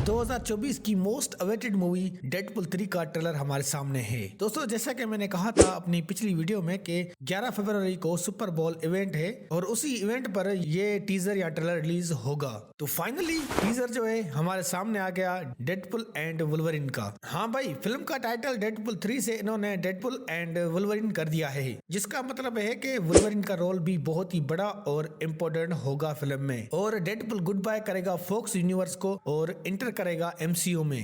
2024 की most awaited movie Deadpool 3 का trailer हमारे सामने है। दोस्तों जैसा कि मैंने कहा था अपनी पिछली वीडियो में कि 11 फरवरी को सुपर बॉल इवेंट है और उसी इवेंट पर ये टीजर या ट्रेलर रिलीज होगा। तो फाइनली टीजर जो है हमारे सामने आ गया डेडपुल एंड वुल्वरिन का। हाँ भाई, फिल्म का टाइटल डेडपुल 3 से इन्होंने डेडपुल एंड वुल्वरिन कर दिया है, जिसका मतलब है कि वुल्वरिन का रोल भी बहुत ही बड़ा और इम्पोर्टेंट होगा फिल्म में। और डेडपुल गुड बाय करेगा फॉक्स यूनिवर्स को और इंटर करेगा एमसीयू में।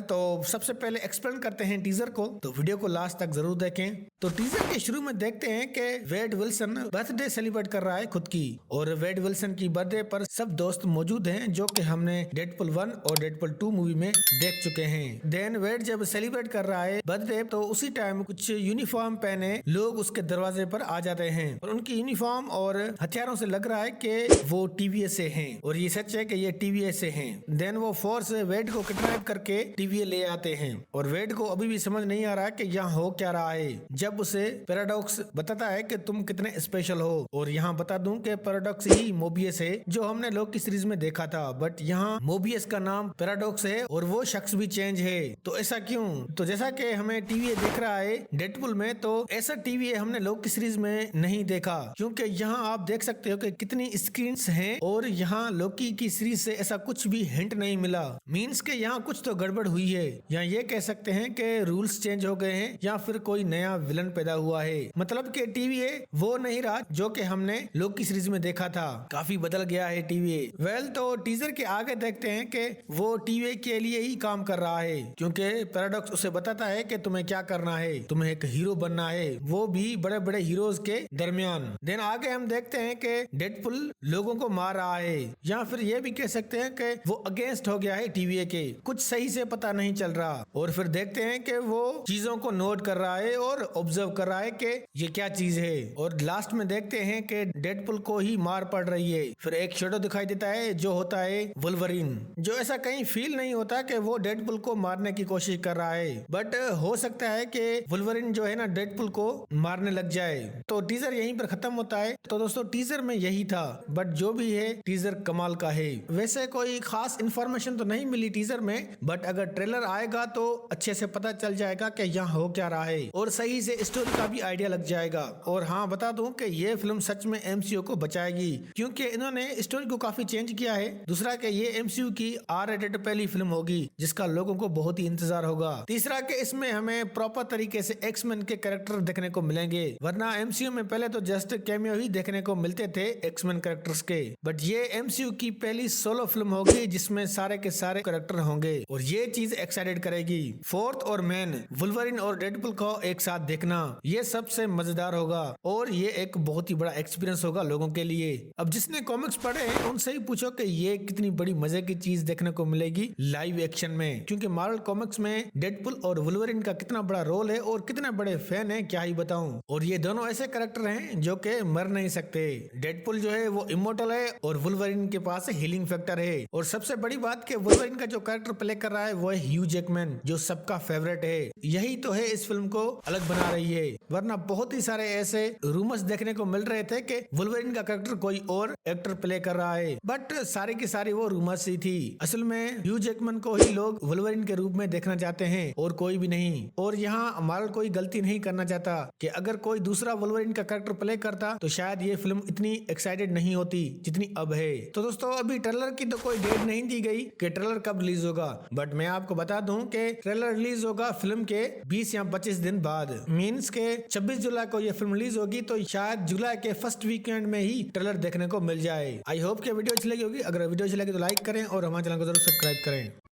तो सबसे पहले एक्सप्लेन करते हैं टीजर को, तो वीडियो को लास्ट तक जरूर देखें। तो टीजर के शुरू में देखते हैं कि वेड विल्सन बर्थडे सेलिब्रेट कर रहा है खुद की, और वेड विल्सन की बर्थडे पर सब दोस्त मौजूद हैं जो कि हमने डेडपुल 1 और डेडपुल 2 मूवी में देख चुके हैं। देन वेड जब सेलिब्रेट कर रहा है बर्थडे तो उसी टाइम कुछ यूनिफॉर्म पहने लोग उसके दरवाजे पर आ जाते हैं और उनकी यूनिफॉर्म और हथियारों से लग रहा है कि वो टीवीएस से हैं, और ये सच है कि ये टीवीएस से हैं। देन वो फोर्स वेड को किडनैप करके टीवीए ले आते हैं और वेड को अभी भी समझ नहीं आ रहा है कि यहाँ हो क्या रहा है, जब उसे पैराडॉक्स बताता है कि तुम कितने स्पेशल हो। और यहाँ बता दूं कि पैराडॉक्स ही मोबियस है जो हमने लोग की सीरीज में देखा था, बट यहाँ मोबियस का नाम पैराडॉक्स है और वो शख्स भी चेंज है। तो ऐसा क्यों? तो जैसा कि हमें टीवीए दिख रहा है डेडपुल में, तो ऐसा टीवीए हमने लोग की सीरीज में नहीं देखा, क्योंकि यहाँ आप देख सकते हो कि कितनी स्क्रीन्स हैं और यहाँ लोकी की सीरीज से ऐसा कुछ भी हिंट नहीं मिला। मीन्स के यहाँ कुछ तो गड़बड़ हुई है, या ये कह सकते हैं कि रूल्स चेंज हो गए हैं या फिर कोई नया विलन पैदा हुआ है। मतलब कि टीवीए वो नहीं रहा जो कि हमने लोग की सीरीज में देखा था, काफी बदल गया है टीवीए। तो टीजर के आगे देखते हैं कि वो टीवीए के लिए ही काम कर रहा है, क्योंकि पैराडॉक्स उसे बताता है कि तुम्हें क्या करना है, तुम्हें एक हीरो बनना है, वो भी बड़े बड़े हीरोज के दरमियान। देन आगे हम देखते हैं कि डेडपुल लोगों को मार रहा है, या फिर ये भी कह सकते हैं कि वो अगेंस्ट हो गया है टीवीए के, कुछ सही से पता नहीं चल रहा। और फिर देखते हैं कि वो चीजों को नोट कर रहा है और ऑब्जर्व कर रहा है कि ये क्या चीज है। और लास्ट में देखते हैं कि डेडपुल को ही मार पड़ रही है। फिर एक शेडो दिखाई देता है जो होता है वुल्वरिन, जो ऐसा कहीं फील नहीं होता कि वो डेडपुल को मारने की कोशिश कर रहा है, बट हो सकता है कि वुल्वरिन जो है ना डेडपुल को मारने लग जाए। तो टीजर यहीं पर खत्म होता है। तो दोस्तों टीजर में यही था, बट जो भी है टीजर कमाल का है। वैसे कोई खास इन्फॉर्मेशन तो नहीं मिली टीजर में, बट अगर ट्रेलर आएगा तो अच्छे से पता चल जाएगा कि यहाँ हो क्या रहा है और सही से स्टोरी का भी आइडिया लग जाएगा। और हाँ बता दूं कि ये फिल्म सच में एमसीयू को बचाएगी, क्योंकि इन्होंने स्टोरी को काफी चेंज किया है। दूसरा कि ये एमसीयू की R-रेटेड पहली फिल्म होगी जिसका लोगों को बहुत ही इंतजार होगा। तीसरा कि इसमें हमें प्रॉपर तरीके से एक्समैन के कैरेक्टर देखने को मिलेंगे, वरना एमसीयू में पहले तो जस्ट कैमियो ही देखने को मिलते थे एक्समैन कैरेक्टर्स के, बट ये एमसीयू की पहली सोलो फिल्म होगी जिसमें सारे के सारे कैरेक्टर होंगे और ये चीज एक्साइटेड करेगी। फोर्थ और मेन वुल्वरिन और डेडपुल को एक साथ देखना ये सबसे मजेदार होगा और ये एक बहुत ही बड़ा एक्सपीरियंस होगा लोगों के लिए। अब जिसने कॉमिक्स पढ़े हैं उनसे ही पूछो कि ये कितनी बड़ी मजे की चीज देखने को मिलेगी लाइव एक्शन में, क्योंकि मार्वल कॉमिक्स में डेडपुल और वुल्वरिन का कितना बड़ा रोल है और कितने बड़े फैन है क्या ही बताऊं। और ये दोनों ऐसे कैरेक्टर हैं जो कि मर नहीं सकते। डेडपुल जो है वो इमोर्टल है और वुल्वरिन के पास हीलिंग फैक्टर है। और सबसे बड़ी बात कि वुल्वरिन का जो कैरेक्टर प्ले कर रहा है वो है ह्यू जैकमैन, जो सबका फेवरेट है। यही तो है इस फिल्म को अलग बना रही है, वरना बहुत ही सारे ऐसे रूमर्स देखने को मिल रहे थे कि वुल्वरिन का कैरेक्टर कोई और एक्टर प्ले कर रहा है, बट सारी की सारी वो रूमर्स ही थी। असल में ह्यू जैकमैन को ही लोग वुल्वरिन के रूप में देखना चाहते हैं और कोई भी नहीं। और यहाँ मार्वल कोई गलती नहीं करना चाहता कि अगर कोई दूसरा वुल्वरिन का कैरेक्टर प्ले करता तो शायद ये फिल्म इतनी एक्साइटेड नहीं होती जितनी अब है। तो दोस्तों अभी ट्रेलर की तो कोई डेट नहीं दी गई कि ट्रेलर कब रिलीज होगा, बट मैं आपको बता दूं कि ट्रेलर रिलीज होगा फिल्म के 20 या 25 दिन बाद। मींस के 26 जुलाई को ये फिल्म रिलीज होगी, तो शायद जुलाई के फर्स्ट वीकेंड में ही ट्रेलर देखने को मिल जाए। आई होप कि वीडियो अच्छी लगी होगी। अगर वीडियो अच्छी लगी तो लाइक करें और हमारे चैनल को जरूर सब्सक्राइब करें।